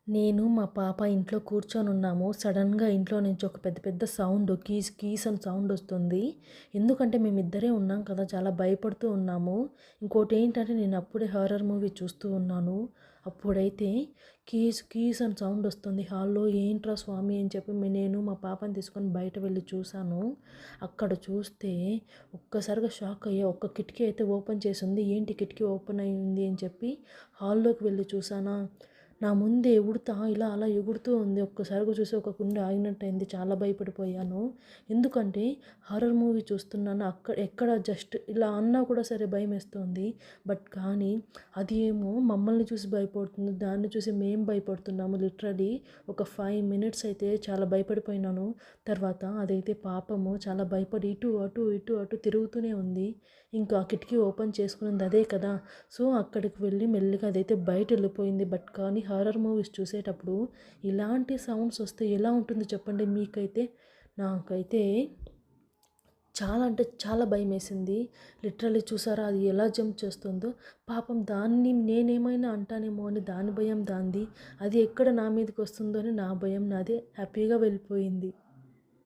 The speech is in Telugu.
నేను మా పాప ఇంట్లో కూర్చొనున్నాము. సడెన్‌గా ఇంట్లో నుంచి ఒక పెద్ద పెద్ద సౌండ్ కీస్ కీస్ అని సౌండ్ వస్తుంది. ఎందుకంటే మేమిద్దరే ఉన్నాం కదా! చాలా భయపడుతూ ఉన్నాము. ఇంకోటేంటంటే నేను అప్పుడే హారర్ మూవీ చూస్తూ ఉన్నాను. అప్పుడైతే కీస్ కీస్ అని సౌండ్ వస్తుంది హాల్‌లో. ఏంట్రా స్వామి అని చెప్పి నేను మా పాపని తీసుకొని బయట వెళ్లి చూసాను. అక్కడ చూస్తే ఒక్కసారిగా షాక్ అయ్యా. ఒక్క కిటికీ అయితే ఓపెన్ చేసుంది. ఏంటి కిటికీ ఓపెన్ అయింది అని చెప్పి హాల్‌లోకి వెళ్లి చూసానా, నా ముందే ఉడత ఇలా అలా ఎగురుతూ ఉంది. ఒక్కసారిగా చూసి ఒక గుండె ఆగినట్టయింది. చాలా భయపడిపోయాను. ఎందుకంటే హారర్ మూవీ చూస్తున్నాను. ఎక్కడ జస్ట్ ఇలా అన్నా కూడా సరే భయమేస్తుంది. బట్ కానీ అది ఏమో మమ్మల్ని చూసి భయపడుతుంది. దాన్ని చూసి మేము భయపడుతున్నాము. లిటరల్లీ ఒక 5 మినిట్స్ అయితే చాలా భయపడిపోయినాను. తర్వాత అదైతే పాపము చాలా భయపడి ఇటు అటు ఇటు అటు తిరుగుతూనే ఉంది. ఇంకా ఆ కిటికీ ఓపెన్ చేసుకునింది అదే కదా! సో, అక్కడికి వెళ్ళి మెల్లిగా అదైతే బయటెళ్ళిపోయింది. బట్ కానీ హారర్ మూవీస్ చూసేటప్పుడు ఇలాంటి సౌండ్స్ వస్తే ఎలా ఉంటుంది చెప్పండి మీకైతే? నాకైతే చాలా అంటే చాలా భయమేసింది. లిటరల్లీ చూసారా అది ఎలా జంప్ చేస్తుందో. పాపం దాన్ని నేనేమైనా అంటానేమో అని దాని భయం దానిది. అది ఎక్కడ నా మీదకొస్తుందో అని నా భయం నాది. హ్యాపీగా వెళ్ళిపోయింది.